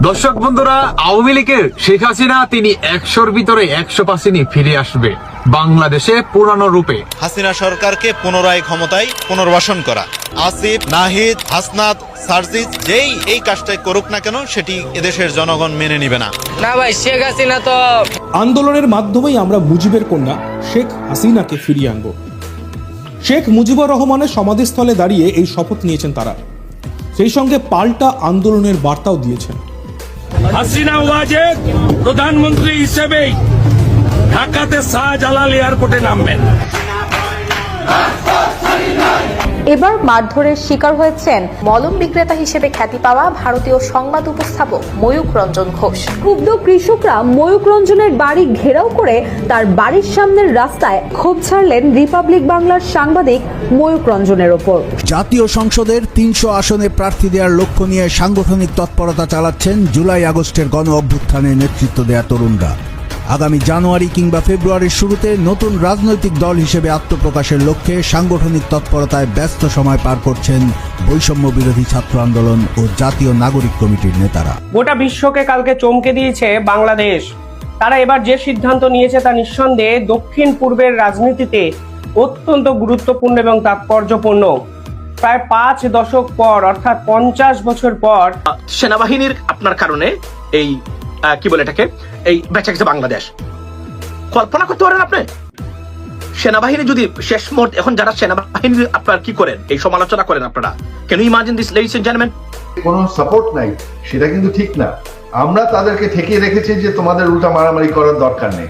দর্শক বন্ধুরা, আওয়ামী লীগের শেখ হাসিনা তিনি 100-র ভিতরে 100% ফিরে আসবে বাংলাদেশে পুরানো রূপে। হাসিনা সরকারকে পুনরায় ক্ষমতায় পুনর্বাসন করা। আসিফ, নাহিদ, হাসনাত, সার্জিস যেই এই কাজটাই করুক না কেন সেটি এদেশের জনগণ মেনে নিবে না। না ভাই, শেখ হাসিনা তো আন্দোলনের মাধ্যমেই আমরা মুজিবের কন্যা শেখ হাসিনাকে ফিরিয়ে আনব। শেখ মুজিবুর রহমানের সমাধিস্থলে দাঁড়িয়ে এই শপথ নিয়েছেন তারা। সেই সঙ্গে পাল্টা আন্দোলনের বার্তাও দিয়েছেন। হাসিনা ওয়াজেদ প্রধানমন্ত্রী হিসেবেই ঢাকাতে শাহজালাল এয়ারপোর্টে নামবেন। এবার মারধরের শিকার হয়েছেন মলম বিক্রেতা হিসেবে খ্যাতি পাওয়া ভারতীয় সংবাদ উপস্থাপক ময়ূক রঞ্জন ঘোষ। ক্ষুব্ধ কৃষকরা ময়ূক রঞ্জনের বাড়ি ঘেরাও করে তার বাড়ির সামনের রাস্তায় ক্ষোভ ছাড়লেন রিপাবলিক বাংলার সাংবাদিক ময়ূক রঞ্জনের ওপর। জাতীয় সংসদের 300 আসনে প্রার্থী দেওয়ার লক্ষ্য নিয়ে সাংগঠনিক তৎপরতা চালাচ্ছেন জুলাই আগস্টের গণ অভ্যুত্থানে নেতৃত্ব দেয়া তরুণরা। আগামী জানুয়ারি কিংবা ফেব্রুয়ারির শুরুতে নতুন রাজনৈতিক দল হিসেবে আত্মপ্রকাশের লক্ষ্যে সাংগঠনিক তৎপরতায় ব্যস্ত সময় পার করছেন বৈষম্য বিরোধী ছাত্র আন্দোলন ও জাতীয় নাগরিক কমিটির নেতারা। গোটা বিশ্বকে কালকে চমকে দিয়েছে বাংলাদেশ। তারা এবার যে সিদ্ধান্ত নিয়েছে তা নিঃসন্দেহে দক্ষিণ পূর্বের রাজনীতিতে অত্যন্ত গুরুত্বপূর্ণ এবং তাৎপর্যপূর্ণ। প্রায় 5 দশক পর, অর্থাৎ 50 বছর পর সেনাবাহিনীর আপনার কারণে এই কি বলে এটাকে এই বেঁচে গেছে বাংলাদেশ। কল্পনা করতে পারেন আপনি সেনাবাহিনী যদি শেষ মুহূর্তে, এখন যারা সেনাবাহিনী আপনার কি করেন এই সমালোচনা করেন আপনারা, can you imagine this ladies and gentleman? কোনো সাপোর্ট নাই, সেটা কিন্তু ঠিক না। আমরা তাদেরকে ঠেকিয়ে রেখেছি যে তোমাদের উল্টা মারামারি করার দরকার নেই।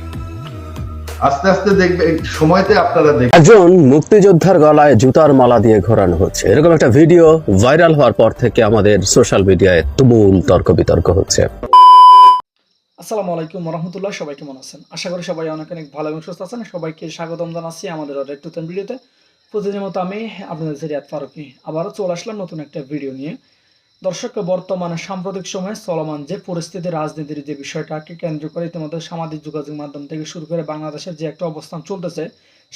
আস্তে আস্তে দেখবে সময়তে আপনারা দেখবেন একজন মুক্তিযোদ্ধার গলায় জুতার মালা দিয়ে ঘোরানো হচ্ছে, এরকম একটা ভিডিও ভাইরাল হওয়ার পর থেকে আমাদের সোশ্যাল মিডিয়ায় তুমুল তর্ক বিতর্ক হচ্ছে। আসসালামু আলাইকুম রহমতুল্লাহ, সবাই কেমন আছেন? আশা করি সবাই অনেক অনেক ভালো এবং সুস্থ আছেন। সবাইকে স্বাগতম জানাচ্ছি আমাদের আরেকটি নতুন ভিডিওতে। প্রতিদিনের মতো আমি আপনাদের রিয়াদ ফারুকি আবারও চলে আসলাম নতুন একটা ভিডিও নিয়ে। দর্শক, বর্তমানে সাম্প্রতিক সময়ে চলমান যে পরিস্থিতি, রাজনীতির যে বিষয়টাকে কেন্দ্র করে ইতিমধ্যে সামাজিক যোগাযোগ মাধ্যম থেকে শুরু করে বাংলাদেশের যে একটা অবস্থান চলতেছে,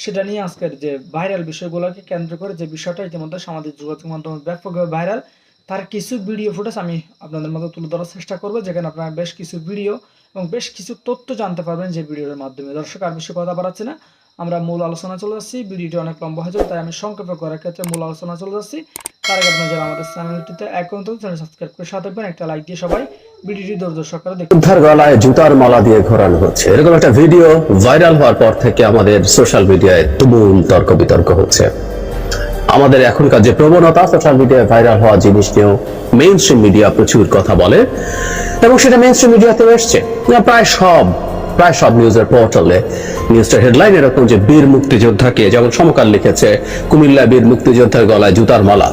সেটা নিয়ে আজকের যে ভাইরাল বিষয়গুলোকে কেন্দ্র করে যে বিষয়টা ইতিমধ্যে সামাজিক যোগাযোগ মাধ্যমে ব্যাপকভাবে ভাইরাল, তার কিছু ভিডিও ফুটেজ আমি আপনাদের মধ্যে তুলে ধরার চেষ্টা করবো, যেখানে আপনারা বেশ কিছু ভিডিও এবং বেশ কিছু তথ্য জানতে পারবেন যে ভিডিওর মাধ্যমে। দর্শক, আর বেশি কথা বাড়াচ্ছি না, আমরা মূল আলোচনা চলে যাচ্ছি। ভিডিওটি অনেক লম্বা হয়ে যাবে, তাই আমি সংক্ষেপে করার ক্ষেত্রে মূল আলোচনা চলে যাচ্ছি। তার আগে আপনারা যারা আমাদের চ্যানেলটিতে এখন তো চ্যানেল সাবস্ক্রাইব করে সাথে থাকবেন, একটা লাইক দিয়ে সবাই ভিডিওটি ধৈর্য সহকারে দেখুন। মুক্তিযোদ্ধার গলায় জুতার মালা দিয়ে ঘোরানো হচ্ছে, এরকম একটা ভিডিও ভাইরাল হওয়ার পর থেকে আমাদের সোশ্যাল মিডিয়ায় তুমুল তর্ক বিতর্ক হচ্ছে। আমাদের এখনকার যে প্রবণতা, সোশ্যাল মিডিয়ায় ভাইরাল হওয়া জিনিস নিয়েও মেইন স্ট্রিম মিডিয়া প্রচুর কথা বলে এবং সেটা মেইন স্ট্রিম মিডিয়াতেও এসছে। প্রায় সব নিউজের পোর্টালে নিউজটার হেডলাইন এরকম যে বীর মুক্তিযোদ্ধাকে, যেমন সমকাল লিখেছে কুমিল্লা বীর মুক্তিযোদ্ধার গলায় জুতার মালা।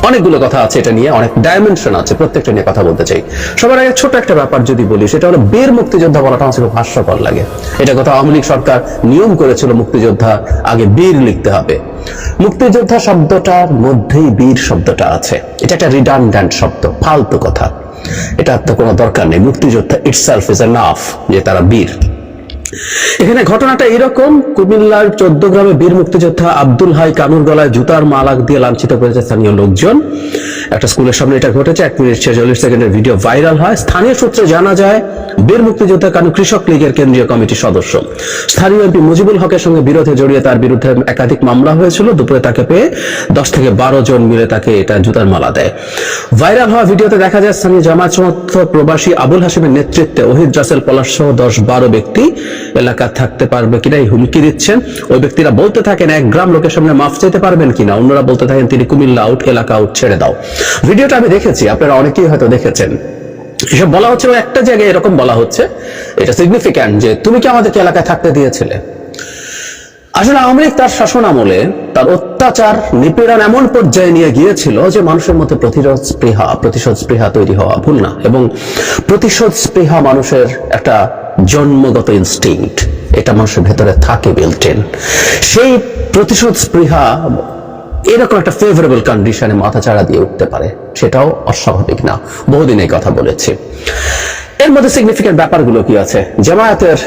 অনেকগুলো কথা আছে এটা নিয়ে, অনেক ডাইমেনশন আছে, প্রত্যেকটা নিয়ে কথা বলতে চাই। সবার আগে ছোট একটা ব্যাপার যদি বলি, সেটা হলো বীর মুক্তিযোদ্ধা বলাটা আমার খুব হাস্যকর লাগে। এটা কথা আওয়ামী লীগ সরকার নিয়ম করেছিল, মুক্তিযোদ্ধা আগে বীর লিখতে হবে। মুক্তিযোদ্ধা শব্দটার মধ্যেই বীর শব্দটা আছে, এটা একটা রিডান্ডেন্ট শব্দ, ফালতু কথা, এটা তো কোনো দরকার নেই। মুক্তিযোদ্ধা ইটসেলফ ইজ এনাফ যে তারা বীর। এখানে ঘটনাটা এরকম, কুমিল্লার 14 গ্রামে বীর মুক্তিযোদ্ধা আব্দুল হাই কানুর গলায় জুতার মালা দিয়ে লাঞ্ছিত করেছে স্থানীয় লোকজন। একটা স্কুলের সামনে এটা ঘটেছে। 1 মিনিট 46 সেকেন্ডের ভিডিও ভাইরাল হয়। স্থানীয় সূত্রে জানা যায় বীর মুক্তিযোদ্ধা কানু কৃষক লীগের কেন্দ্রীয় কমিটির সদস্য। স্থানীয় এমপি মুজিবুল হকের সঙ্গে বিরোধে জড়িয়ে তার বিরুদ্ধে একাধিক মামলা হয়েছিল। দুপুরে তাকে পেয়ে 10 থেকে 12 জন মিলে তাকে এটা জুতার মালা দেয়। ভাইরাল হওয়া ভিডিওতে দেখা যায় স্থানীয় জামায়াত সমর্থক প্রবাসী আবুল হাসিমের নেতৃত্বে ওহিদ রাসেল পলাশ সহ 10-12 ব্যক্তি এলাকা থাকতে পারবে কিনা এই হুমকি দিচ্ছেন। ওই ব্যক্তিরা বলতে থাকেন 1 গ্রাম লোকের সামনে মাফ চাইতে পারবেন কিনা। অন্যরা বলতে থাকেন তিনি কুমিল্লা আউট, এলাকা আউট, ছেড়ে দাও। ভিডিওটা আমি দেখেছি, আপনারা অনেকেই হয়তো দেখেছেন। এসব বলা হচ্ছে, একটা জায়গায় এরকম বলা হচ্ছে, এটা সিগনিফিক্যান্ট, যে তুমি কি আমাদেরকে এলাকায় থাকতে দিয়েছিলে? আসলে আওয়ামী লীগ তার শাসন আমলে তার অত্যাচার নিপীড়ন এমন পর্যায়ে নিয়ে গিয়েছিল যে মানুষের মধ্যে প্রতিশোধ স্পৃহা তৈরি হওয়া ভুল না, এবং প্রতিশোধ স্পৃহা মানুষের একটা জন্মগত ইনস্টিংক্ট, এটা মানুষের ভেতরে থাকে বিল্ট ইন। সেই প্রতিশোধ স্পৃহা এরকম একটা ফেভারেবল কন্ডিশনে মাথাচাড়া দিয়ে উঠতে পারে, সেটাও অস্বাভাবিক না। বহুদিন এই কথা বলেছি। এর মধ্যে সিগনিফিক্যান্ট ব্যাপারগুলো কি আছে? জামায়াতের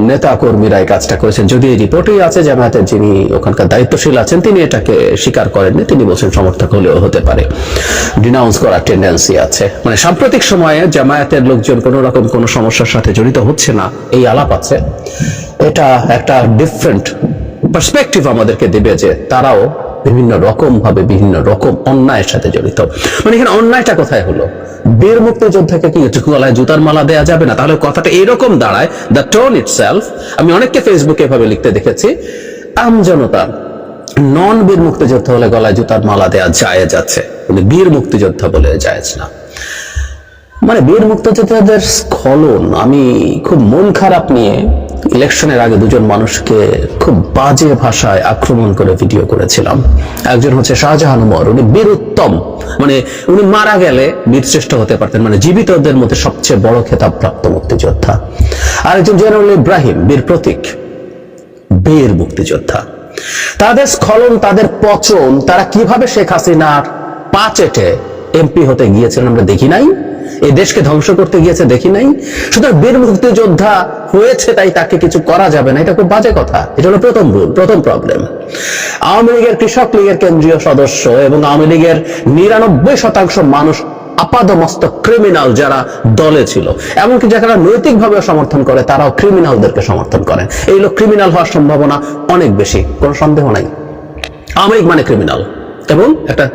নেতা কর্মীরা এই কাজটা করেছেন। যদি এই রিপোর্টেই আছে জামায়াতের যিনি ওখানকার দায়িত্বশীল আছেন তিনি এটাকে স্বীকার করেননি, তিনি বলছেন সমর্থক হলেও হতে পারে, ডিনাউন্স করার টেন্ডেন্সি আছে। মানে সাম্প্রতিক সময়ে জামায়াতের লোকজন কোন রকম কোন সমস্যার সাথে জড়িত হচ্ছে না এই আলাপ আছে। এটা একটা ডিফারেন্ট পার্সপেক্টিভ আমাদেরকে দেবে যে তারাও বিভিন্ন রকম ভাবে বিভিন্ন রকম অন্যায়ের সাথে জড়িত। মানে এখানে অন্যায়টা কোথায় হলো? বীর মুক্তিযোদ্ধাকে কি গলায় জুতার মালা দেওয়া যাবে না? তাহলে কথাটা এরকম দাঁড়ায়, দ্য টোন ইটসেলফ। আমি অনেককে ফেসবুকে এভাবে লিখতে দেখেছি, আমজনতা নন বীর মুক্তিযোদ্ধা হলে গলায় জুতার মালা দেওয়া জায়েজ আছে, কিন্তু বীর মুক্তিযোদ্ধা বলে জায়েজ না। মানে বীর মুক্তিযোদ্ধাদের স্খলন। আমি খুব মন খারাপ নিয়ে ইলেকশনের আগে দুজন মানুষকে খুব বাজে ভাষায় আক্রমণ করে ভিডিও করেছিলাম। একজন হচ্ছে শাহজাহান উমর, উনি বীর উত্তম, মানে উনি মারা গেলে বীর শ্রেষ্ঠ হতে পারতেন, মানে জীবিতদের মধ্যে সবচেয়ে বড় খেতাব প্রাপ্ত মুক্তিযোদ্ধা। আর একজন জেনারেল ইব্রাহিম, বীর প্রতীক, বীর মুক্তিযোদ্ধা। তাদের স্খলন, তাদের পচন, তারা কিভাবে শেখ হাসিনার পা চেটে এমপি হতে গিয়েছিলেন আমরা দেখি নাই? এই দেশকে ধ্বংস করতে গিয়েছে দেখি নাই? সুতরাং বীর মুক্তিযোদ্ধা হয়েছে তাই তাকে কিছু করা যাবে না, এটা খুব বাজে কথা। এটা হলো প্রথম রুল, প্রথম প্রবলেম। আওয়ামী লীগের, কৃষক লীগের কেন্দ্রীয় সদস্য এবং আওয়ামী লীগের 99% মানুষ আপাদমস্তক ক্রিমিনাল যারা দলে ছিল, এমনকি যারা নৈতিকভাবে সমর্থন করে তারাও ক্রিমিনালদেরকে সমর্থন করেন। এই লোক ক্রিমিনাল হওয়ার সম্ভাবনা অনেক বেশি, কোনো সন্দেহ নাই। আওয়ামী লীগ মানে ক্রিমিনাল, এবং একটা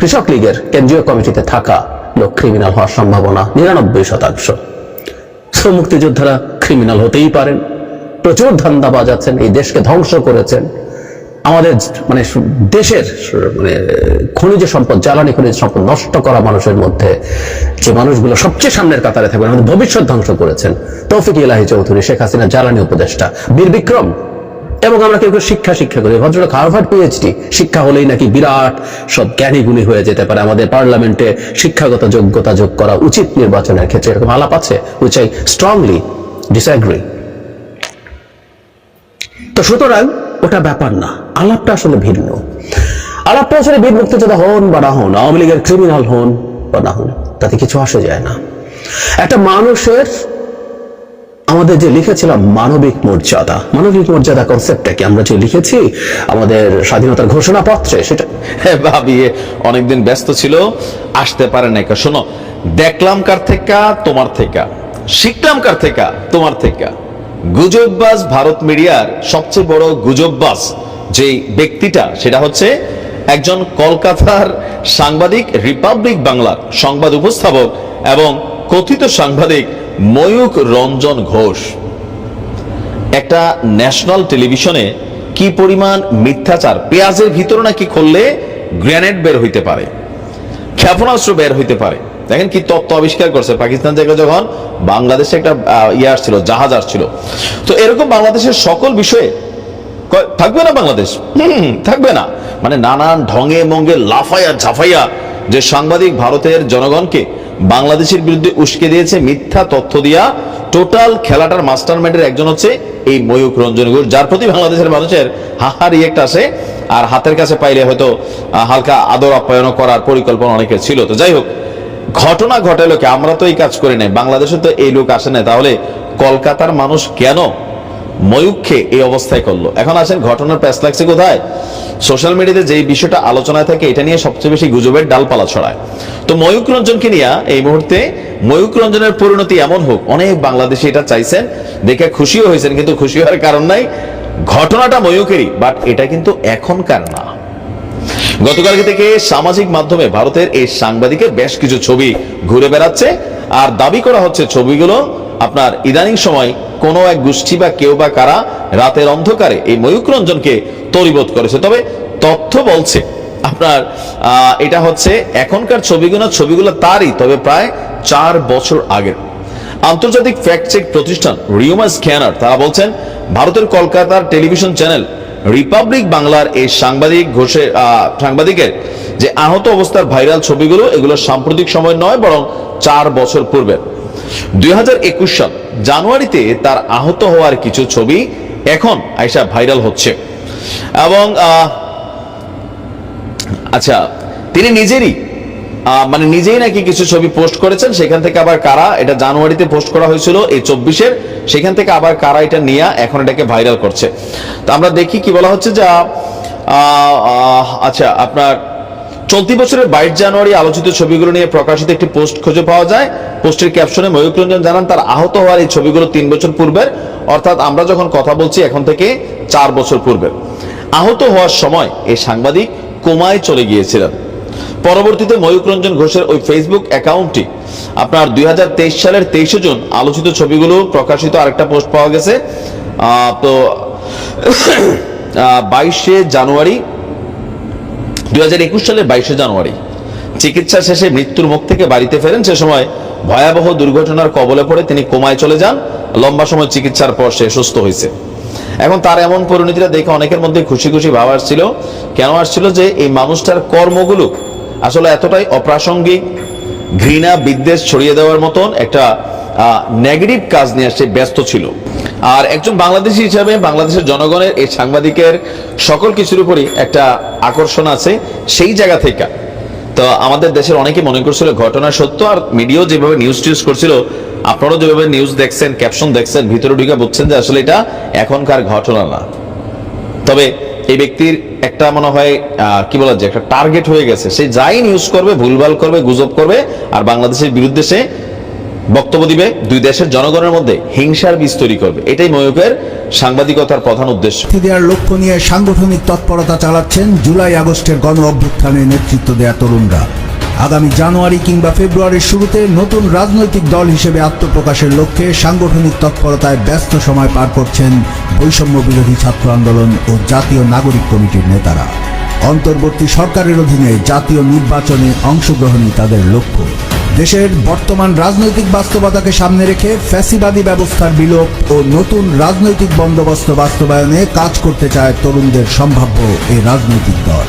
কৃষক লীগের কেন্দ্রীয় কমিটিতে থাকা লোক ক্রিমিনাল হওয়ার সম্ভাবনা 99%। মুক্তিযোদ্ধারা ক্রিমিনাল হতেই পারেন, প্রচুর ধান্দাবাজ আছেন, এই দেশকে ধ্বংস করেছেন। আমাদের মানে দেশের মানে খনিজ সম্পদ, জ্বালানি খনিজ সম্পদ নষ্ট করা মানুষের মধ্যে যে মানুষগুলো সবচেয়ে সামনের কাতারে থাকবেন, আমাদের ভবিষ্যৎ ধ্বংস করেছেন তৌফিক ইলাহি চৌধুরী, শেখ হাসিনা জ্বালানি উপদেষ্টা, বীর বিক্রম। এবং আমরা কেউ কেউ শিক্ষা করি, ভদ্রলোক হার্ভার্ড পিএইচডি, শিক্ষা হলেই নাকি বিরাট সব জ্ঞানী গুণী হয়ে যেতে পারে। আমাদের পার্লামেন্টে শিক্ষাগত যোগ্যতা যোগ করা উচিত নির্বাচনের ক্ষেত্রে, এরকম আলাপ আছে, which I strongly disagree। তো সুতরাং ওটা ব্যাপার না, আলাপটা আসলে ভিন্ন। আলাপটা আসলে বীর মুক্তিযোদ্ধা হন বা না হন, আওয়ামী লীগের ক্রিমিনাল হন বা না হন, তাতে কিছু আসে যায় না। একটা মানুষের, আমাদের যে লিখেছিলাম মানবিক মর্যাদা, মানবিক মর্যাদা কনসেপ্টটা কি আমরা যে লিখেছি আমাদের স্বাধীনতার ঘোষণাপত্রে, সেটা ভাবিয়ে অনেকদিন ব্যস্ত ছিল, আসতে পারে না। শোনো, দেখলাম কার থেকে, তোমার থেকে, শিখলাম কার থেকে, তোমার থেকে। গুজববাজ ভারত মিডিয়ার সবচেয়ে বড় গুজববাজ যে ব্যক্তিটা, সেটা হচ্ছে একজন কলকাতার সাংবাদিক, রিপাবলিক বাংলার সংবাদ উপস্থাপক এবং কথিত সাংবাদিক ময়ূক রঞ্জন ঘোষ। একটা ন্যাশনাল টেলিভিশনে কি পরিমাণ মিথ্যাচার, পেঁয়াজের ভিতরে নাকি খুললে গ্রেনেড বের হইতে পারে, ক্ষেপণাস্ত্র বের হইতে পারে। দেখেন কি তত্ত্ব আবিষ্কার করছে। পাকিস্তান থেকে যখন বাংলাদেশে একটা আসছিল, জাহাজ আসছিল, তো এরকম বাংলাদেশের সকল বিষয়ে থাকবে না, বাংলাদেশ থাকবে না, মানে নানান ঢঙে মঙ্গে লাফাইয়া ঝাফাইয়া যে সাংবাদিক ভারতের জনগণকে বাংলাদেশের বিরুদ্ধে উস্কে দিয়েছে মিথ্যা তথ্য দিয়া। টোটাল খেলাটার মাস্টারমাইন্ডের একজন হচ্ছে এই ময়ূক রঞ্জন ঘোষ, যার প্রতি বাংলাদেশের মানুষের হাহা রিয়েক্ট আসে, আর হাতের কাছে পাইলে হয়তো হালকা আদর আপ্যায়ন করার পরিকল্পনা অনেকের ছিল। তো যাই হোক, ঘটনা ঘটাইলো কি, আমরা তো এই কাজ করি নাই, বাংলাদেশে তো এই লোক আসে না, তাহলে কলকাতার মানুষ কেন ময়ূককে এই অবস্থায় করলো? এখন আসেন, ঘটনার প্যাচ লাগছে কোথায়? সোশ্যাল মিডিয়াতে যে বিষয়টা আলোচনায় থাকে, এটা নিয়ে সবচেয়ে বেশি গুজবের ডালপালা ছড়ায়। তো ময়ূক রঞ্জনকে নিয়ে এই মুহূর্তে ময়ূক রঞ্জনের পরিণতি এমন হোক, অনেক বাংলাদেশি এটা চাইছেন, দেখে খুশিও হয়েছেন, কিন্তু খুশি হওয়ার কারণ নাই, ঘটনাটা ময়ূকেরই, বাট এটা কিন্তু এখনকার না। গতকালকে থেকে সামাজিক মাধ্যমে ভারতের এই সাংবাদিকের বেশ কিছু ছবি ঘুরে বেড়াচ্ছে, আর দাবি করা হচ্ছে ছবিগুলো আপনার ইদানিং সময় কোনো এক গোষ্ঠী বা কেউ বা কারা রাতের অন্ধকারে এই ময়ূক রঞ্জনকে তরিবোধ করেছে। তবে তথ্য বলছে আপনার এটা হচ্ছে এখনকার ছবিগুলো তারই, তবে প্রায় 4 বছর আগের। আন্তর্জাতিক ফ্যাক্ট চেক প্রতিষ্ঠান রিউমা স্ক্যানার তারা বলছেন, ভারতের কলকাতার টেলিভিশন চ্যানেল রিপাবলিক বাংলার এই সাংবাদিকের যে আহত অবস্থার ভাইরাল ছবিগুলো, এগুলো সাম্প্রতিক সময় নয়, বরং 4 বছর পূর্বে 2021 সাল জানুয়ারিতে তার আহত হওয়ার কিছু ছবি এখন আইসা ভাইরাল হচ্ছে। এবং আচ্ছা, তিনি নিজেরই মানে নিজেই নাকি কিছু ছবি পোস্ট করেছেন, সেখান থেকে আবার কারা, এটা জানুয়ারিতে পোস্ট করা হয়েছিল এই 24-এর, সেখান থেকে আবার কারা এটা নিয়ে এখন এটাকে ভাইরাল করছে। তো আমরা দেখি কি বলা হচ্ছে, যা আচ্ছা আপনার চলতি বছরের 22 জানুয়ারি আলোচিত ছবিগুলো নিয়ে প্রকাশিত একটি পোস্ট খুঁজে পাওয়া যায়। পোস্টের ক্যাপশনে ময়ূক রঞ্জন জানান তার আহত হওয়ার এই ছবিগুলো 3 বছর পূর্বের, অর্থাৎ আমরা যখন কথা বলছি এখন থেকে 4 বছর পূর্বের। আহত হওয়ার সময় এই সাংবাদিক কোমায় চলে গিয়েছিলেন। পরবর্তীতে ময়ূক রঞ্জন ঘোষের ওই ফেসবুক অ্যাকাউন্টটি আপনার 2023 সালের 23 জুন আলোচিত ছবিগুলো প্রকাশিত আরেকটা পোস্ট পাওয়া গেছে। তো 22 জানুয়ারি 2021 সালের 22 জানুয়ারি চিকিৎসা শেষে মৃত্যুর মুখ থেকে বাড়িতে ফেরেন। সে সময় ভয়াবহ দুর্ঘটনার কবলে পড়ে তিনি কোমায় চলে যান। লম্বা সময় চিকিৎসার পর সে সুস্থ হয়েছে। এখন তার এমন পরিণতিটা দেখে অনেকের মধ্যে খুশি খুশি ভাব আসছিল। কেন আসছিল? যে এই মানুষটার কর্মগুলো আসলে এতটাই অপ্রাসঙ্গিক, ঘৃণা বিদ্বেষ ছড়িয়ে দেওয়ার মতন একটা নেগেটিভ কাজ নিয়ে সে ব্যস্ত ছিল। আর একজন বাংলাদেশী হিসাবে বাংলাদেশের জনগণের এই সাংবাদিকের সকল কিছুর উপরই একটা আকর্ষণ আছে। সেই জায়গা থেকে তো আমাদের দেশের অনেকে মনে করছিল ঘটনা সত্য, আর মিডিয়াও যেভাবে নিউজ টিউজ করছিল, আপনারাও যেভাবে নিউজ দেখছেন, ক্যাপশন দেখছেন, ভিতরে ঢুকে বুঝছেন যে আসলে এটা এখনকার ঘটনা না। তবে এই ব্যক্তির একটা মনে হয় কি বলা যায়, একটা টার্গেট হয়ে গেছে। সে যাই নিউজ করবে, ভুলভাল করবে, গুজব করবে, আর বাংলাদেশের বিরুদ্ধে সে বক্তব্য দিবে, দুই দেশের জনগণের মধ্যে হিংসার বীজ তৈরি করবে। এটাই ময়ূকের সাংবাদিকতার প্রধান উদ্দেশ্য। দেওয়ার লক্ষ্য নিয়ে সাংগঠনিক তৎপরতা চালাচ্ছেন জুলাই আগস্টের গণ অভ্যুত্থানে নেতৃত্ব দেয়া তরুণরা। আগামী জানুয়ারি কিংবা ফেব্রুয়ারির শুরুতে নতুন রাজনৈতিক দল হিসেবে আত্মপ্রকাশের লক্ষ্যে সাংগঠনিক তৎপরতায় ব্যস্ত সময় পার করছেন বৈষম্য বিরোধী ছাত্র আন্দোলন ও জাতীয় নাগরিক কমিটির নেতারা। অন্তর্বর্তী সরকারের অধীনে জাতীয় নির্বাচনে অংশগ্রহণই তাদের লক্ষ্য। দেশের বর্তমান রাজনৈতিক বাস্তবতাকে সামনে রেখে ফ্যাসিবাদী ব্যবস্থার বিলোপ ও নতুন রাজনৈতিক বন্দোবস্ত বাস্তবায়নে কাজ করতে চায় তরুণদের সম্ভাব্য এই রাজনৈতিক দল।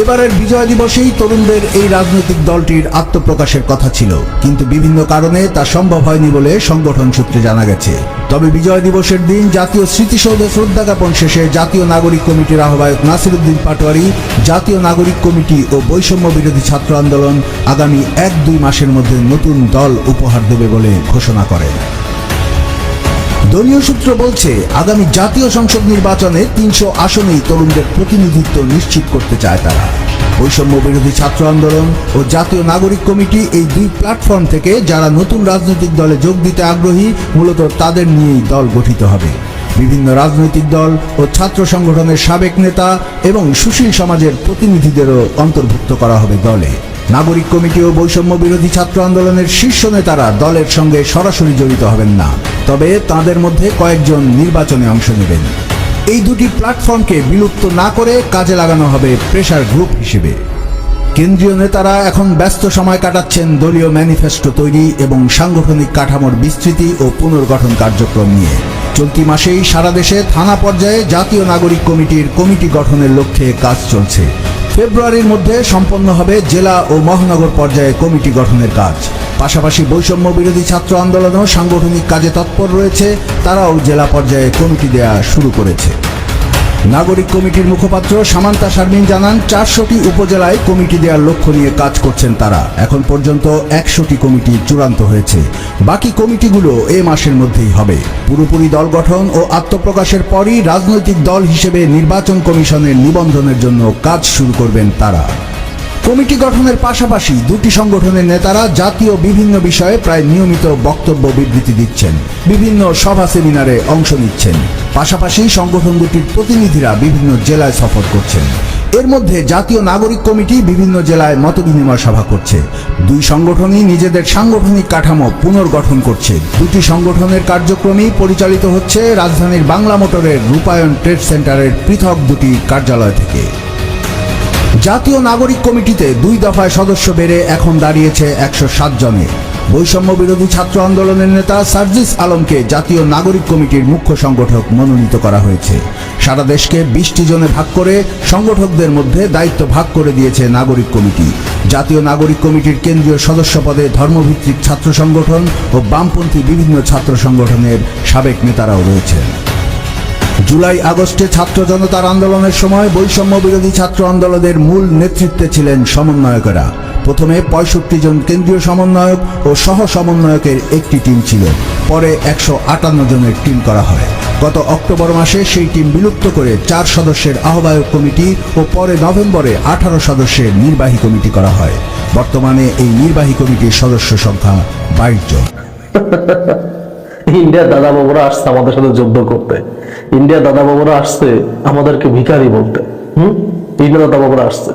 এবারের বিজয় দিবসেই তরুণদের এই রাজনৈতিক দলটির আত্মপ্রকাশের কথা ছিল, কিন্তু বিভিন্ন কারণে তা সম্ভব হয়নি বলে সংগঠন সূত্রে জানা গেছে। তবে বিজয় দিবসের দিন জাতীয় স্মৃতিসৌধে শ্রদ্ধা জ্ঞাপন শেষে জাতীয় নাগরিক কমিটির আহ্বায়ক নাসিরউদ্দিন পাটোয়ারি জাতীয় নাগরিক কমিটি ও বৈষম্য বিরোধী ছাত্র আন্দোলন আগামী 1-2 মাসের মধ্যে নতুন দল উপহার দেবে বলে ঘোষণা করেন। দলীয় সূত্র বলছে, আগামী জাতীয় সংসদ নির্বাচনে 300 আসনেই তরুণদের প্রতিনিধিত্ব নিশ্চিত করতে চায় তারা। বৈষম্য বিরোধী ছাত্র আন্দোলন ও জাতীয় নাগরিক কমিটি এই 2 প্ল্যাটফর্ম থেকে যারা নতুন রাজনৈতিক দলে যোগ দিতে আগ্রহী, মূলত তাদের নিয়েই দল গঠিত হবে। বিভিন্ন রাজনৈতিক দল ও ছাত্র সংগঠনের সাবেক নেতা এবং সুশীল সমাজের প্রতিনিধিদেরও অন্তর্ভুক্ত করা হবে দলে। নাগরিক কমিটি ও বৈষম্য বিরোধী ছাত্র আন্দোলনের শীর্ষ নেতারা দলের সঙ্গে সরাসরি জড়িত হবেন না, তবে তাদের মধ্যে কয়েকজন নির্বাচনে অংশ নেবেন। এই 2টি প্ল্যাটফর্মকে বিলুপ্ত না করে কাজে লাগানো হবে প্রেসার গ্রুপ হিসেবে। কেন্দ্রীয় নেতারা এখন ব্যস্ত সময় কাটাচ্ছেন দলীয় ম্যানিফেস্টো তৈরি এবং সাংগঠনিক কাঠামোর বিস্তৃতি ও পুনর্গঠন কার্যক্রম নিয়ে। চলতি মাসেই সারা দেশে থানা পর্যায়ে জাতীয় নাগরিক কমিটির কমিটি গঠনের লক্ষ্যে কাজ চলছে। ফেব্রুয়ারির মধ্যে সম্পন্ন হবে জেলা ও মহানগর পর্যায়ে কমিটি গঠনের কাজ। পাশাপাশি বৈষম্য বিরোধী ছাত্র আন্দোলনও সাংগঠনিক কাজে তৎপর রয়েছে, তারাও জেলা পর্যায়ে কমিটি দেয়া শুরু করেছে। নাগরিক কমিটির মুখপাত্র সামান্তা শারমিন জানান, 400টি উপজেলায় কমিটি দেওয়ার লক্ষ্য নিয়ে কাজ করছেন তারা। এখন পর্যন্ত 100টি কমিটি চূড়ান্ত হয়েছে, বাকি কমিটিগুলো এ মাসের মধ্যেই হবে। পুরোপুরি দল গঠন ও আত্মপ্রকাশের পরই রাজনৈতিক দল হিসেবে নির্বাচন কমিশনের নিবন্ধনের জন্য কাজ শুরু করবেন তারা। কমিটি গঠনের পাশাপাশি 2টি সংগঠনের নেতারা জাতীয় বিভিন্ন বিষয়ে প্রায় নিয়মিত বক্তব্য বিবৃতি দিচ্ছেন, বিভিন্ন সভা সেমিনারে অংশ নিচ্ছেন। পাশাপাশি সংগঠন দুটির প্রতিনিধিরা বিভিন্ন জেলায় সফর করছেন। এর মধ্যে জাতীয় নাগরিক কমিটি বিভিন্ন জেলায় মতবিনিময় সভা করছে। 2 সংগঠনই নিজেদের সাংগঠনিক কাঠামো পুনর্গঠন করছে। 2টি সংগঠনের কার্যক্রমই পরিচালিত হচ্ছে রাজধানীর বাংলা মোটরের রূপায়ণ ট্রেড সেন্টারের পৃথক 2টি কার্যালয় থেকে। জাতীয় নাগরিক কমিটিতে 2 দফায় সদস্য বেড়ে এখন দাঁড়িয়েছে 107 জনে। বৈষম্য বিরোধী ছাত্র আন্দোলনের নেতা সার্জিস আলমকে জাতীয় নাগরিক কমিটির মুখ্য সংগঠক মনোনীত করা হয়েছে। সারা দেশকে 20টি জনে ভাগ করে সংগঠকদের মধ্যে দায়িত্ব ভাগ করে দিয়েছে নাগরিক কমিটি। জাতীয় নাগরিক কমিটির কেন্দ্রীয় সদস্য পদে ধর্মভিত্তিক ছাত্র সংগঠন ও বামপন্থী বিভিন্ন ছাত্র সংগঠনের সাবেক নেতারাও রয়েছেন। জুলাই আগস্টে ছাত্র জনতার আন্দোলনের সময় বৈষম্য বিরোধী ছাত্র আন্দোলনের মূল নেতৃত্বে ছিলেন সমন্বয়কেরা। প্রথমে ৬৫ জন কেন্দ্রীয় সমন্বয়ক ও সহ সমন্বয়কের একটি টিম ছিল, পরে ১৫৮ জনের টিম করা হয়। গত অক্টোবর মাসে সেই টিম বিলুপ্ত করে ৪ সদস্যের আহ্বায়ক কমিটি ও পরে নভেম্বরে ১৮ সদস্যের নির্বাহী কমিটি করা হয়। বর্তমানে এই নির্বাহী কমিটির সদস্য সংখ্যা ২২ জন। ইন্ডিয়ার দাদা বাবুরা আসছে আমাদের সাথে যুদ্ধ করতে, ইন্ডিয়ার দাদা বাবুরা আসছে আমাদেরকে ভিখারি বলতে। ইন্ডিয়ার দাদা বাবুরা আসছে।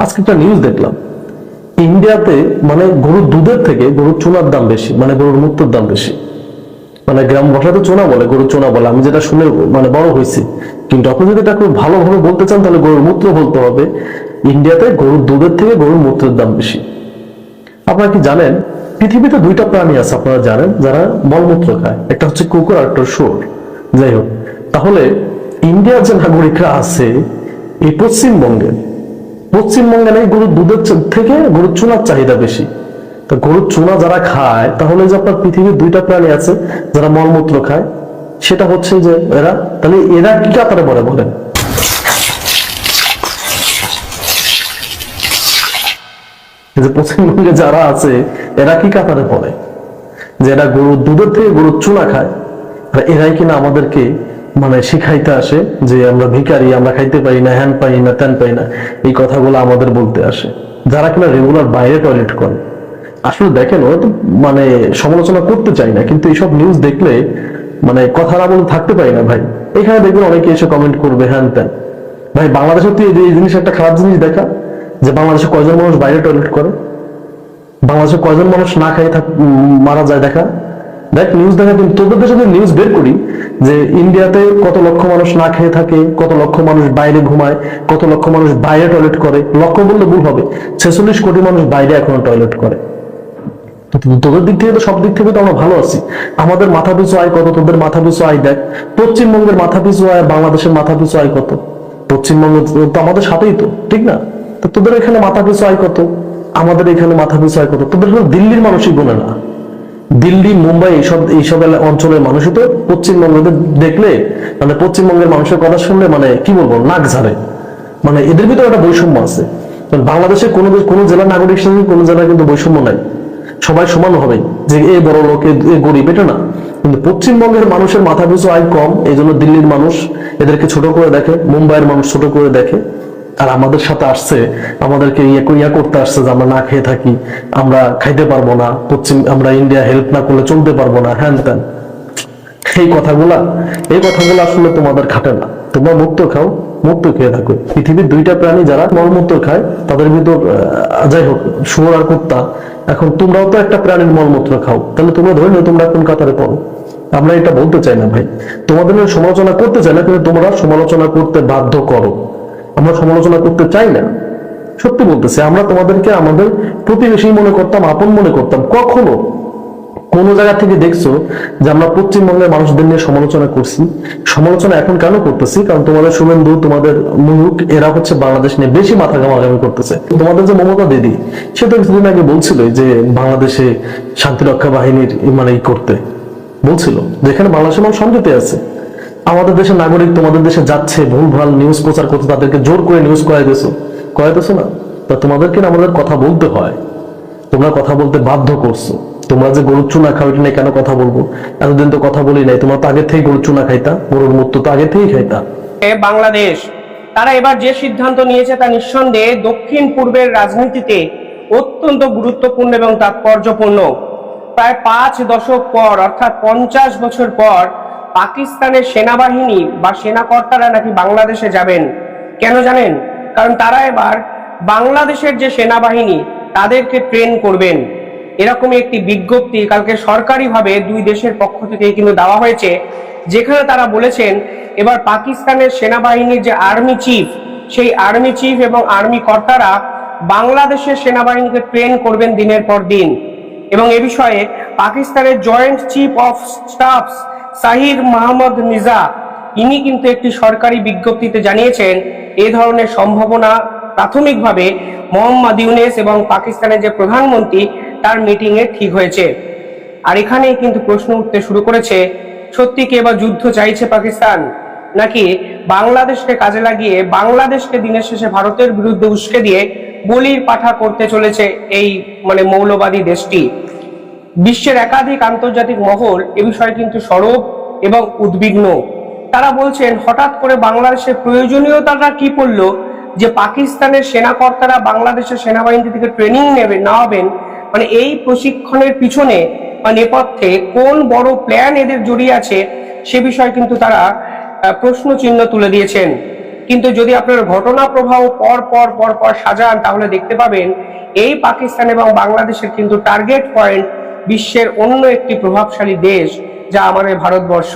আজকে একটা নিউজ দেখলাম, ইন্ডিয়াতে মানে গরুর দুধের থেকে গরুর চুনার দাম বেশি, মানে গরুর মূত্রের দাম বেশি। মানে গ্রাম ভাষায় তো চোনা বলে, গরুর চোনা বলে, আমি যেটা শুনে মানে বড় হয়েছি। কিন্তু আপনি যদি এটা খুব ভালোভাবে বলতে চান তাহলে গরুর মূত্র বলতে হবে। ইন্ডিয়াতে গরুর দুধের থেকে গরুর মূত্রের দাম বেশি। আপনারা কি জানেন পৃথিবীতে 2টা প্রাণী আছে আপনারা জানেন যারা মলমূত্র খায়, একটা হচ্ছে কুকুর আর একটা শুয়োর। যাই হোক, তাহলে ইন্ডিয়ার যে নাগরিকরা আছে এই পশ্চিমবঙ্গে নেই গরুর দুধের থেকে গরুর চুনার চাহিদা বেশি। তো গরুর চুনা যারা খায়, তাহলে যে আপনার পৃথিবীর 2টা প্রাণী আছে যারা মলমূত্র খায়, সেটা হচ্ছে যে এরা, তাহলে এরা কি কাতারে পড়ে বলেন? যে পশ্চিমবঙ্গে যারা আছে এরা কি কাতারে পড়ে, যে এরা গরুর দুধের থেকে গরুর চুনা খায়, আর এরাই কিনা আমাদেরকে মানে শিখাইতে আসে যে আমরা ভিখারি, আমরা খাইতে পারি না, হ্যান পাই না, ত্যান পাই না, এই কথাগুলো আমাদের বলতে আসে, যারা কিনা রেগুলার বাইরে টয়লেট করে। আসলে দেখেন, ওরা তো মানে সমালোচনা করতে চাই না, কিন্তু এইসব নিউজ দেখলে মানে কথা না বলে থাকতে পারি না ভাই। এখানে দেখবেন অনেকে এসে কমেন্ট করবে হ্যান ত্যান। ভাই বাংলাদেশে তুই এই জিনিস একটা খারাপ জিনিস দেখা, যে বাংলাদেশে কয়জন মানুষ বাইরে টয়লেট করে, বাংলাদেশে কয়জন মানুষ না খাই মারা যায় দেখা। দেখ নিউজ দেখা, কিন্তু তোদের দেশে যদি নিউজ বের করি যে ইন্ডিয়াতে কত লক্ষ মানুষ না খেয়ে থাকে, কত লক্ষ মানুষ বাইরে ঘুমায়, কত লক্ষ মানুষ বাইরে টয়লেট করে, লক্ষ বললে ভুল হবে, 46 কোটি মানুষ বাইরে এখনো টয়লেট করে। তোদের দিক থেকে তো সব দিক থেকে তো আমরা ভালো আছি। আমাদের মাথা পিছু আয় কত, তোদের মাথা পিছু আয় দেখ। পশ্চিমবঙ্গের মাথা পিছু আয়, বাংলাদেশের মাথা পিছু আয় কত? পশ্চিমবঙ্গ তো আমাদের সাথেই তো, ঠিক না? তো তোদের এখানে মাথা পিছু আয় কত, আমাদের এখানে মাথা পিছু আয় কত? তোদের দিল্লির মানুষই গুনে না। দিল্লি, মুম্বাই এইসব অঞ্চলের মানুষই তো পশ্চিমবঙ্গের দেখলে মানে পশ্চিমবঙ্গের মানুষের কথা শুনলে মানে কি বলবো, নাক ঝাড়ে। মানে এদের ভিতরে একটা বৈষম্য আছে। বাংলাদেশে কোনো জেলার নাগরিক সঙ্গে কোনো জেলার কিন্তু বৈষম্য নাই, সবাই সমান হবে, যে এ বড় লোক এ গরিব, এটা না। কিন্তু পশ্চিমবঙ্গের মানুষের মাথা পিছু আয় কম, এই জন্য দিল্লির মানুষ এদেরকে ছোট করে দেখে, মুম্বাইয়ের মানুষ ছোট করে দেখে। আর আমাদের সাথে আসছে, আমাদেরকে ইয়া করতে আসছে যে আমরা না খেয়ে থাকি, আমরা খাইতে পারবো না, আমরা ইন্ডিয়া হেল্প না করলে চলতে পারবো না, হ্যান ত্যান। এই কথাগুলা আসলে তোমাদের খাটে না। তোমরা মুক্ত খাও, মুক্ত খেয়ে থাকো। পৃথিবীর 2টা প্রাণী যারা মলমূত্র খায়, তাদের ভিতর যাই হোক শুয়োর আর কুত্তা, এখন তোমরাও তো একটা প্রাণীর মলমূত্র খাও, তাহলে তোমরা ধরে নিও তোমরা কোন কাতারে পড়ো। আমরা এটা বলতে চাই না ভাই, তোমাদের সমালোচনা করতে চাই না, কিন্তু তোমরা সমালোচনা করতে বাধ্য করো। আমরা সমালোচনা করতে চাই না, সত্যি বলতেছি। আমরা তোমাদেরকে আমাদের প্রতিবেশী মনে করতাম, আপন মনে করতাম। কখনো কোন জায়গা থেকে দেখছো যে আমরা পশ্চিমবঙ্গের মানুষদের নিয়ে সমালোচনা করছি? সমালোচনা এখন কেন করতেছি? কারণ তোমাদের শুভেন্দু, তোমাদের মুলুক, এরা হচ্ছে বাংলাদেশ নিয়ে বেশি মাথা ঘামাঘামি করতেছে। তোমাদের যে মমতা দিদি, সে তো কিছুদিন আগে বলছিল যে বাংলাদেশে শান্তিরক্ষা বাহিনীর মানে করতে বলছিল, যেখানে বাংলাদেশের মানুষ শান্তিতে আছে। আমাদের দেশের নাগরিক তোমাদের দেশে যাচ্ছে, ভুলভাল নিউজ প্রচার করতে, তাদেরকে জোর করে নিউজ করাইতেছো না? তা তোমাদেরকে আমাদের কথা বলতে হয়, তোমরা কথা বলতে বাধ্য করছো। তোমরা যে গরুর চুনা খাও, এটা নিয়ে কেন কথা বলবো? এতদিন তো কথা বলি নাই। তোমরা তো আগে থেকে গরুর চুনা খাইতা, গরুর মূত্র তো আগে থেকেই খাইতা। বাংলাদেশ তারা এবার যে সিদ্ধান্ত নিয়েছে তা নিঃসন্দেহে দক্ষিণ পূর্বের রাজনীতিতে অত্যন্ত গুরুত্বপূর্ণ এবং তাৎপর্যপূর্ণ। প্রায় 5 দশক পর, অর্থাৎ 50 বছর পর পাকিস্তানের সেনাবাহিনী বা সেনাকর্তারা নাকি বাংলাদেশে যাবেন। কেন জানেন? কারণ তারা এবার বাংলাদেশের যে সেনাবাহিনী তাদেরকে ট্রেন করবেন। এরকমই একটি বিজ্ঞপ্তি কালকে সরকারিভাবে 2 দেশের পক্ষ থেকে কিন্তু দেওয়া হয়েছে, যেখানে তারা বলেছেন এবার পাকিস্তানের সেনাবাহিনীর যে আর্মি চিফ, সেই আর্মি চিফ এবং আর্মি কর্তারা বাংলাদেশের সেনাবাহিনীকে ট্রেন করবেন দিনের পর দিন। এবং এ বিষয়ে পাকিস্তানের joint chief of staff Sahir Mahmud Mirza, ইনি কিন্তু একটি সরকারি বিজ্ঞপ্তিতে জানিয়েছেন এ ধরনের সম্ভাবনা প্রাথমিকভাবে মোহাম্মদ ইউনুস এবং পাকিস্তানের যে প্রধানমন্ত্রী তার মিটিং এ ঠিক হয়েছে। আর এখানেই কিন্তু প্রশ্ন উঠতে শুরু করেছে, সত্যি কি এবার যুদ্ধ চাইছে পাকিস্তান, নাকি বাংলাদেশকে কাজে লাগিয়ে বাংলাদেশকে দিনের শেষে ভারতের বিরুদ্ধে উস্কে দিয়ে বলির পাঠা করতে চলেছে এই মানে মৌলবাদী দেশটি। বিশ্বের একাধিক আন্তর্জাতিক মহল এ বিষয়ে কিন্তু সরব এবং উদ্বিগ্ন। তারা বলছেন হঠাৎ করে বাংলাদেশের প্রয়োজনীয়তাটা কি পড়লো যে পাকিস্তানের সেনাকর্তারা বাংলাদেশের সেনাবাহিনী থেকে ট্রেনিং নেবেন, মানে এই প্রশিক্ষণের পিছনে বা নেপথ্যে কোন বড় প্ল্যান এদের জড়িয়ে আছে সে বিষয়ে কিন্তু তারা প্রশ্ন চিহ্ন তুলে দিয়েছেন। কিন্তু যদি আপনারা ঘটনা প্রবাহ পর পর সাজান তাহলে দেখতে পাবেন এই পাকিস্তান এবং বাংলাদেশের কিন্তু টার্গেট পয়েন্ট বিশ্বের অন্য একটি প্রভাবশালী দেশ, যা আমাদের ভারতবর্ষ।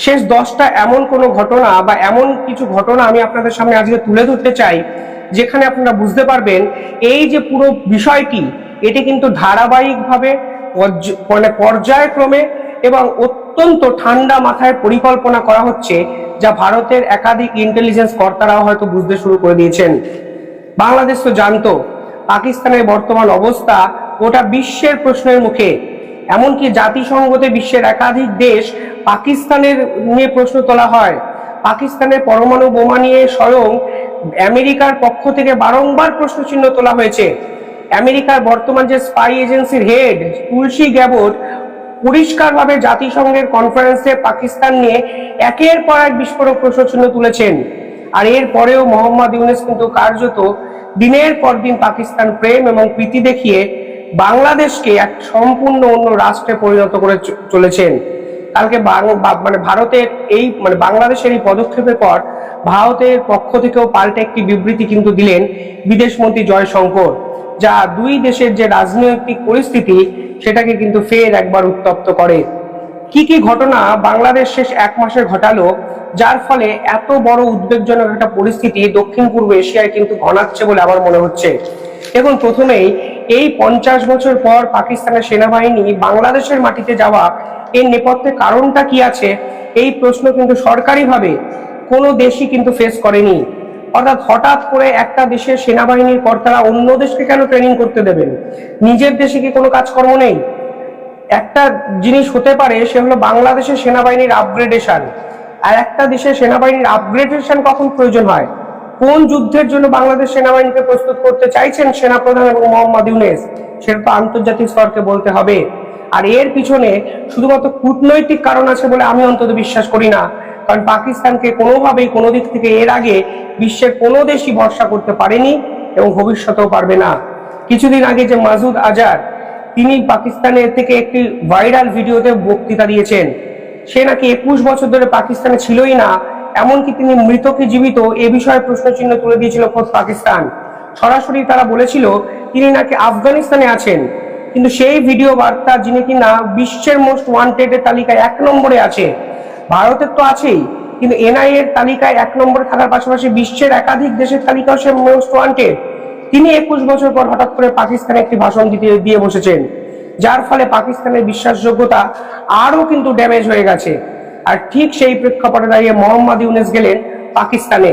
শেষ 10টা এমন কোনো ঘটনা বা এমন কিছু ঘটনা আমি আপনাদের সামনে আজকে তুলে ধরতে চাই, যেখানে আপনারা বুঝতে পারবেন এই যে পুরো বিষয়টি এটি কিন্তু ধারাবাহিকভাবে মানে পর্যায়ক্রমে এবং অত্যন্ত ঠান্ডা মাথায় পরিকল্পনা করা হচ্ছে, যা ভারতের একাধিক ইন্টেলিজেন্স কর্তারাও হয়তো বুঝতে শুরু করে দিয়েছেন। বাংলাদেশ তো জানতো পাকিস্তানের বর্তমান অবস্থা গোটা বিশ্বের প্রশ্নের মুখে, এমনকি জাতিসংঘতে বিশ্বের একাধিক দেশ পাকিস্তানের নিয়ে প্রশ্ন তোলা হয়। পাকিস্তানের পরমাণু বোমা নিয়ে স্বয়ং আমেরিকার পক্ষ থেকে বারংবার প্রশ্ন চিহ্ন তোলা হয়েছে। আমেরিকার বর্তমান যে স্পাই এজেন্সির হেড তুলসী গ্যাবট পরিষ্কারভাবে জাতিসংঘের কনফারেন্সে পাকিস্তান নিয়ে একের পর এক বিস্ফোরক প্রশ্ন চিহ্ন তুলেছেন। আর এর পরেও মোহাম্মদ ইউনূস কিন্তু কার্যত দিনের পর দিন পাকিস্তান প্রেম এবং প্রীতি দেখিয়ে বাংলাদেশকে এক সম্পূর্ণ অন্য রাষ্ট্রে পরিণত করে চলেছেন। কালকে মানে ভারতের এই মানে বাংলাদেশের এই পদক্ষেপের পর ভারতের পক্ষ থেকেও পাল্টে একটি বিবৃতি কিন্তু দিলেন বিদেশমন্ত্রী জয়শঙ্কর, যা দুই দেশের যে রাজনৈতিক পরিস্থিতি সেটাকে কিন্তু ফের একবার উত্তপ্ত করে। কি কি ঘটনা বাংলাদেশ শেষ 1 মাসে ঘটালো, যার ফলে এত বড় উদ্বেগজনক একটা পরিস্থিতি দক্ষিণ পূর্ব এশিয়ায় কিন্তু ঘনাচ্ছে বলে আমার মনে হচ্ছে। দেখুন, প্রথমেই এই 50 বছর পর পাকিস্তানের সেনাবাহিনী বাংলাদেশের মাটিতে যাওয়া এর নেপথ্যে কারণটা কি আছে, এই প্রশ্ন কিন্তু সরকারিভাবে কোনো দেশই কিন্তু ফেস করেনি। অর্থাৎ হঠাৎ করে একটা দেশের সেনাবাহিনীর কর্তারা অন্য দেশকে কেন ট্রেনিং করতে দেবেন? নিজের দেশে কি কোনো কাজকর্ম নেই? একটা জিনিস হতে পারে, সে হলো বাংলাদেশের সেনাবাহিনীর আপগ্রেডেশন। আর একটা দেশের সেনাবাহিনীর আপগ্রেডেশন কখন প্রয়োজন হয়, কোন যুদ্ধের জন্য বাংলাদেশ সেনাবাহিনীকে প্রস্তুত করতে চাইছেন সেনাপ্রধান এবং মোহাম্মদ ইউনূস, সেটা তো আন্তর্জাতিক স্তরকে বলতে হবে। আর এর পিছনে শুধুমাত্র কূটনৈতিক কারণ আছে বলে আমি অন্তত বিশ্বাস করি না, কারণ পাকিস্তানকে কোনোভাবেই কোনো দিক থেকে এর আগে বিশ্বের কোনো দেশই ভরসা করতে পারেনি এবং ভবিষ্যতেও পারবে না। কিছুদিন আগে যে মাসুদ আজহার, তিনি পাকিস্তানের থেকে একটি ভাইরাল ভিডিওতে বক্তৃতা দিয়েছেন। সে নাকি 21 বছর ধরে পাকিস্তানে ছিলই না, এমনকি তিনি মৃত কি জীবিত এ বিষয়ে প্রশ্নচিহ্ন তুলে দিয়েছিল খোদ পাকিস্তান। সরাসরি তারা বলেছিল তিনি নাকি আফগানিস্তানে আছেন, কিন্তু সেই ভিডিও বার্তা যিনি কিনা বিশ্বের মোস্ট ওয়ান্টেড এর তালিকায় 1 নম্বরে আছে, ভারতের তো আছেই, কিন্তু এনআইএ এর তালিকায় 1 নম্বরে থাকার পাশাপাশি বিশ্বের একাধিক দেশের তালিকাও সে মোস্ট ওয়ান্টেড। তিনি 21 বছর পর হঠাৎ করে পাকিস্তানে একটি ভাষণ দিয়ে বসেছেন, যার ফলে পাকিস্তানের বিশ্বাসযোগ্যতা আরো কিন্তু ড্যামেজ হয়ে গেছে। আর ঠিক সেই প্রেক্ষাপটে দাঁড়িয়ে মোহাম্মদ ইউনূস গেলেন পাকিস্তানে।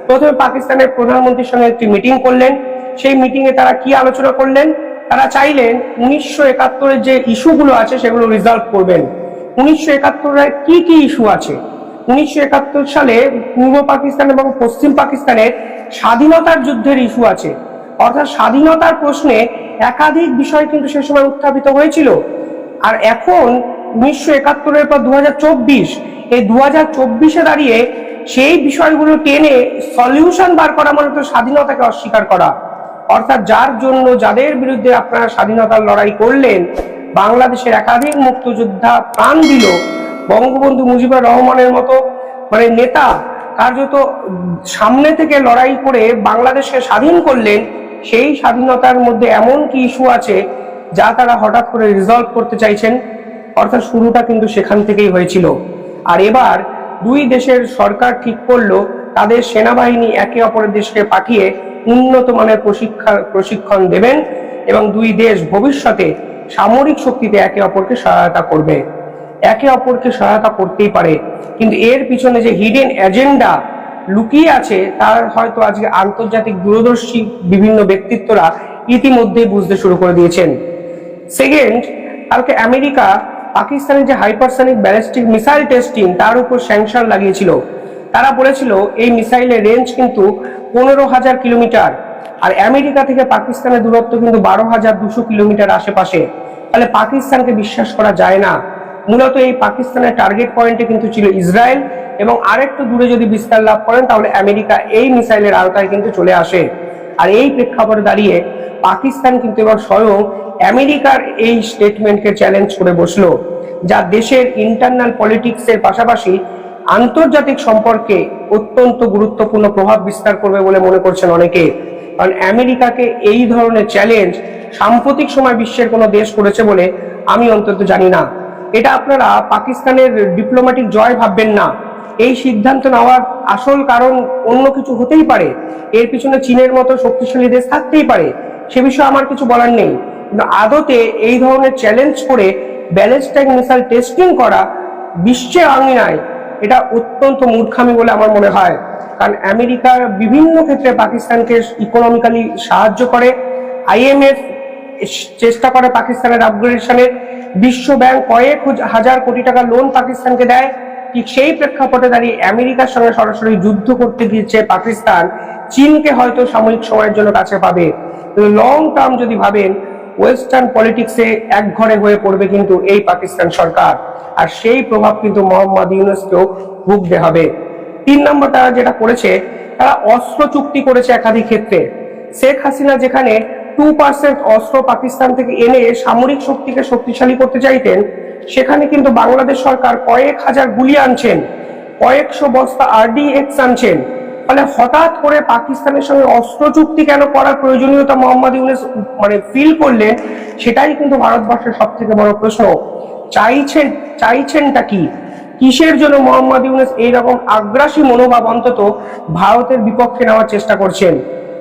প্রথমে পাকিস্তানের প্রধানমন্ত্রীর সঙ্গে একটি মিটিং করলেন। সেই মিটিং এ তারা কি আলোচনা করলেন? তারা চাইলেন 1971-এর যে ইস্যুগুলো আছে সেগুলো রিজলভ করবেন। 1971-এর কি কি ইস্যু আছে? 1971 সালে পূর্ব পাকিস্তান এবং পশ্চিম পাকিস্তানের স্বাধীনতার যুদ্ধের ইস্যু আছে। অর্থাৎ স্বাধীনতার প্রশ্নে একাধিক বিষয় কিন্তু সে সময় উত্থাপিত হয়েছিল। আর এখন 1971-এর পর 2024, এই 2024-এ দাঁড়িয়ে সেই বিষয়গুলো টেনে সলিউশন বার করা মানে তো স্বাধীনতাকে অস্বীকার করা। অর্থাৎ যার জন্য যাদের বিরুদ্ধে আপনারা স্বাধীনতার লড়াই করলেন, বাংলাদেশের একাধিক মুক্তিযোদ্ধা প্রাণ দিল, বঙ্গবন্ধু মুজিবুর রহমানের মতো মানে নেতা কার্যত সামনে থেকে লড়াই করে বাংলাদেশকে স্বাধীন করলেন, সেই স্বাধীনতার মধ্যে এমন কি ইস্যু আছে যা তারা হঠাৎ করে রিজলভ করতে চাইছেন? অর্থাৎ শুরুটা কিন্তু সেখান থেকেই হয়েছিল। আর এবার দুই দেশের সরকার ঠিক করলো তাদের সেনাবাহিনী একে অপরের দেশকে পাঠিয়ে উন্নত মানের প্রশিক্ষণ দেবেন এবং দুই দেশ ভবিষ্যতে সামরিক শক্তিতে একে অপরকে সহায়তা করবে। একে অপরকে সহায়তা করতেই পারে, কিন্তু এর পিছনে যে হিডেন এজেন্ডা লুকিয়ে আছে তার হয়তো আজকে আন্তর্জাতিক দূরদর্শী বিভিন্ন ব্যক্তিত্বরা ইতিমধ্যেই বুঝতে শুরু করে দিয়েছেন। সেকেন্ড, কালকে আমেরিকা পাকিস্তানের যে হাইপারসনিক ব্যালিস্টিক মিসাইল টেস্টিং তার উপর স্যাংশন লাগিয়েছিল। তারা বলেছিল এই মিসাইলের রেঞ্জ কিন্তু 15,000 কিলোমিটার। আর আমেরিকা থেকে পাকিস্তানের দূরত্ব কিন্তু 12,200 কিলোমিটার আশেপাশে। তাহলে পাকিস্তানকে বিশ্বাস করা যায় না। মূলত এই পাকিস্তানের টার্গেট পয়েন্টে কিন্তু ছিল ইসরায়েল, এবং আরেকটু দূরে যদি বিস্তার লাভ করেন তাহলে আমেরিকা এই মিসাইলের আওতায় কিন্তু চলে আসে। আর এই প্রেক্ষাপটে দাঁড়িয়ে পাকিস্তান কিন্তু এবার স্বয়ং আমেরিকার এই স্টেটমেন্টকে চ্যালেঞ্জ করে বসলো, যা দেশের ইন্টারনাল পলিটিক্সের পাশাপাশি আন্তর্জাতিক সম্পর্কে অত্যন্ত গুরুত্বপূর্ণ প্রভাব বিস্তার করবে বলে মনে করছেন অনেকে। কারণ আমেরিকাকে এই ধরনের চ্যালেঞ্জ সাম্প্রতিক সময় বিশ্বের কোনো দেশ করেছে বলে আমি অন্তত জানি না। এটা আপনারা পাকিস্তানের ডিপ্লোম্যাটিক জয় ভাববেন না। এই সিদ্ধান্ত নেওয়ার আসল কারণ অন্য কিছু হতেই পারে, এর পিছনে চীনের মতো শক্তিশালী দেশ থাকতেই পারে, সে বিষয়ে আমার কিছু বলার নেই। কিন্তু আদতে এই ধরনের চ্যালেঞ্জ করে ব্যালিস্টিক মিসাইল টেস্টিং করা বিশ্বের আঙিনায় এটা অত্যন্ত মূর্খামি বলে আমার মনে হয়। কারণ আমেরিকা বিভিন্ন ক্ষেত্রে পাকিস্তানকে ইকোনমিক্যালি সাহায্য করে, IMF চেষ্টা করে পাকিস্তানের আপগ্রেডেশনের, বিশ্ব ব্যাংক কয়েক হাজার কোটি টাকা লোন পাকিস্তানকে দেয়। ঠিক সেই প্রেক্ষাপটে দাঁড়িয়ে আমেরিকার সঙ্গে সরাসরি যুদ্ধ করতে গিয়েছে পাকিস্তান চীনকে হয়তো সাময়িক সময়ের জন্য কাছে পাবে, লং টার্ম যদি ভাবেন ওয়েস্টার্ন পলিটিক্সে এক ঘরে হয়ে পড়বে কিন্তু এই পাকিস্তান সরকার, আর সেই প্রভাব কিন্তু মোহাম্মদ ইউনূসকেও ভুগতে হবে। 3 নম্বর তারা যেটা করেছে, তারা অস্ত্র চুক্তি করেছে একাধিক ক্ষেত্রে। শেখ হাসিনা যেখানে 2% অস্ত্র পাকিস্তান থেকে এনে সামরিক শক্তিকে শক্তিশালী করতে চাইতেন, সেখানে কিন্তু বাংলাদেশ সরকার কয়েক হাজার গুলি আনছেন, কয়েকশো বস্তা RDX আনছেন। ফলে হঠাৎ করে পাকিস্তানের সঙ্গে অস্ত্র চুক্তি কেন করার প্রয়োজনীয়তা মোহাম্মদ ইউনূস ফিল করলেন, সেটাই কিন্তু ভারতবর্ষের সব থেকে বড় প্রশ্ন। চাইছেনটা কি? কিসের জন্য মোহাম্মদ ইউনূস এইরকম আগ্রাসী মনোভাব অন্তত ভারতের বিপক্ষে নেওয়ার চেষ্টা করছেন?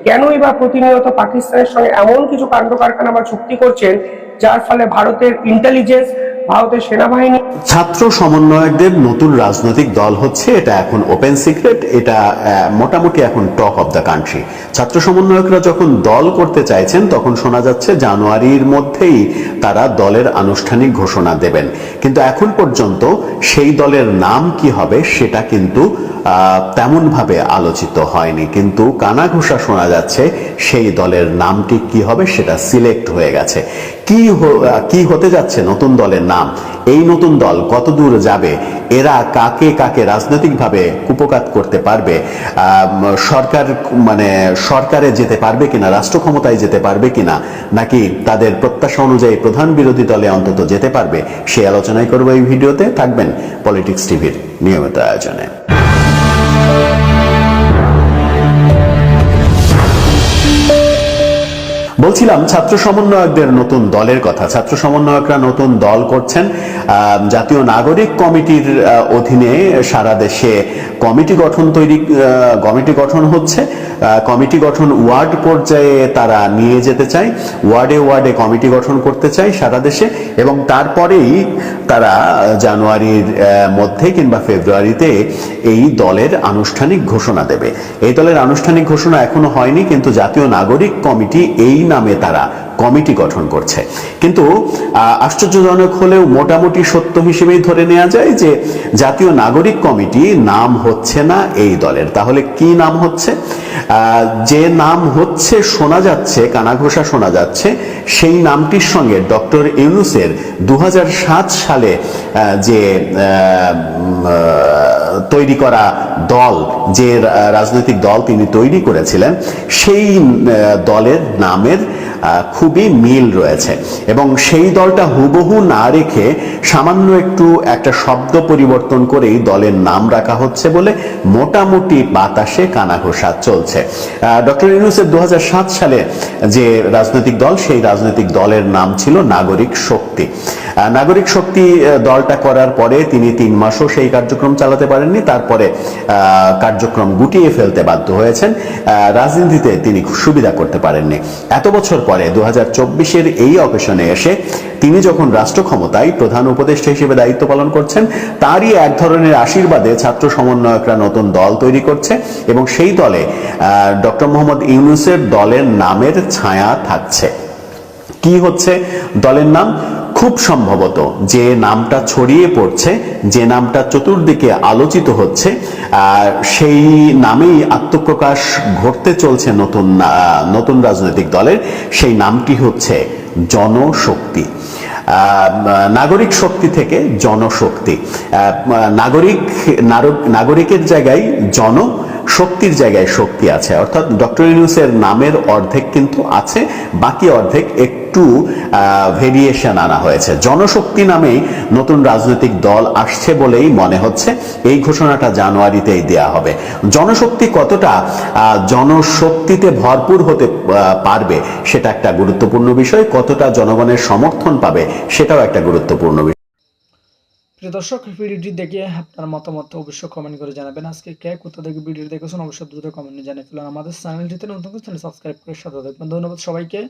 কেনই বা প্রতিনিয়ত পাকিস্তানের সঙ্গে এমন কিছু কাণ্ড কারখানা বা চুক্তি করছেন যার ফলে ভারতের ইন্টেলিজেন্স, ভারতের সেনাবাহিনী। ছাত্র সমন্বয়কদের নতুন রাজনৈতিক দল হচ্ছে, এটা এখন ওপেন সিক্রেট, এটা মোটামুটি এখন টক অফ দ্য কান্ট্রি। ছাত্র সমন্বয়করা যখন দল করতে চাইছেন তখন শোনা যাচ্ছে জানুয়ারির মধ্যেই তারা দলের আনুষ্ঠানিক ঘোষণা দেবেন, কিন্তু এখন পর্যন্ত সেই দলের নাম কি হবে সেটা কিন্তু তেমন ভাবে আলোচিত হয়নি। কিন্তু কানাঘুষা শোনা যাচ্ছে সেই দলের নামটি কি হবে সেটা সিলেক্ট হয়ে গেছে। কি হতে যাচ্ছে নতুন দলের নাম, এই নতুন দল কত দূর যাবে, এরা কাকে কাকে রাজনৈতিকভাবে কুপকাত করতে পারবে, সরকারে যেতে পারবে কিনা, রাষ্ট্র ক্ষমতায় যেতে পারবে কিনা, নাকি তাদের প্রত্যাশা অনুযায়ী প্রধান বিরোধী দলে অন্তত যেতে পারবে, সেই আলোচনাই করবো এই ভিডিওতে। থাকবেন পলিটিক্স টিভির নিয়মিত আয়োজনে। বলছিলাম ছাত্র সমন্বয়কদের নতুন দলের কথা। ছাত্র সমন্বয়করা নতুন দল করছেন। জাতীয় নাগরিক কমিটির অধীনে সারা দেশে কমিটি গঠন হচ্ছে। কমিটি গঠন ওয়ার্ড পর্যায়ে তারা নিয়ে যেতে চায়, ওয়ার্ডে ওয়ার্ডে কমিটি গঠন করতে চায় সারা দেশে, এবং তারপরেই তারা জানুয়ারির মধ্যে কিংবা ফেব্রুয়ারিতে এই দলের আনুষ্ঠানিক ঘোষণা দেবে। এই দলের আনুষ্ঠানিক ঘোষণা এখনো হয়নি, কিন্তু জাতীয় নাগরিক কমিটি এই নামে তারা কমিটি গঠন করছে। কিন্তু আশ্চর্যজনক হলেও মোটামুটি সত্য হিসেবেই ধরে নেওয়া যায় যে জাতীয় নাগরিক কমিটি নাম হচ্ছে না এই দলের। তাহলে কি নাম হচ্ছে? যে নাম হচ্ছে শোনা যাচ্ছে, কানাঘোষা শোনা যাচ্ছে, সেই নামটির সঙ্গে ডক্টর ইউনূসের 2007 সালে যে তৈরি করা দল, যে রাজনৈতিক দল তিনি তৈরি করেছিলেন, সেই দলের নামের খুবই মিল রয়েছে, এবং সেই দলটা হুবহু না রেখে সামান্য একটু একটা শব্দ পরিবর্তন করেই দলের নাম রাখা হচ্ছে বলে মোটামুটি বাতাসে কানাঘোষা চলছে। ডক্টর ইউনূসের 2007 সালে যে রাজনৈতিক দল, সেই রাজনৈতিক দলের নাম ছিল নাগরিক শক্তি। নাগরিক শক্তি দলটা করার পরে তিনি 3 মাসও সেই কার্যক্রম চালাতে পারেননি, তারপরে কার্যক্রম গুটিয়ে ফেলতে বাধ্য হয়েছেন। রাজনীতিতে তিনি সুবিধা করতে পারেননি। এত বছর পরে 2024-এর এই অকেশনে এসে তিনি যখন রাষ্ট্র ক্ষমতায় প্রধান উপদেষ্টা হিসেবে দায়িত্ব পালন করছেন, তারই এক ধরনের আশীর্বাদে ছাত্র সমন্বয়করা নতুন দল তৈরি করছে, এবং সেই দলে ডক্টর মোহাম্মদ ইউনূসের দলের নামের ছায়া থাকছে। কি হচ্ছে দলের নাম? খুব সম্ভবত যে নামটা ছড়িয়ে পড়ছে, যে নামটা চতুর্দিকে আলোচিত হচ্ছে, সেই নামেই আত্মপ্রকাশ ঘটতে চলছে নতুন রাজনৈতিক দলের। সেই নামটি হচ্ছে জনশক্তি। নাগরিক শক্তি থেকে জনশক্তি। নাগরিকের জায়গায় শক্তির জায়গায় শক্তি আছে, অর্থাৎ ডক্টর ইউনূসের নামের অর্ধেক কিন্তু আছে, বাকি অর্ধেক একটু ভেরিয়েশন আনা হয়েছে। জনশক্তি নামেই নতুন রাজনৈতিক দল আসছে বলেই মনে হচ্ছে। এই ঘোষণাটা জানুয়ারিতেই দেয়া হবে। জনশক্তি কতটা জনশক্তিতে ভরপুর হতে পারবে সেটা একটা গুরুত্বপূর্ণ বিষয়, কতটা জনগণের সমর্থন পাবে সেটাও একটা গুরুত্বপূর্ণ বিষয়। প্রিয় দর্শক, ভিডিওটি দেখে আপনার মতামত অবশ্যই কমেন্ট করে জানাবেন। আজকে কে কোথা থেকে ভিডিও দেখেছেন অবশ্যই দ্রুত কমেন্টে জানিয়ে ফেলুন। আমাদের চ্যানেলটিতে নতুন চ্যানেল সাবস্ক্রাইব করে সাথে থাকবেন। ধন্যবাদ সবাইকে।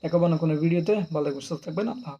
দেখাবো না কোনো ভিডিওতে। ভালো থাকবেন, সুস্থ থাকবেন। আল্লাহ।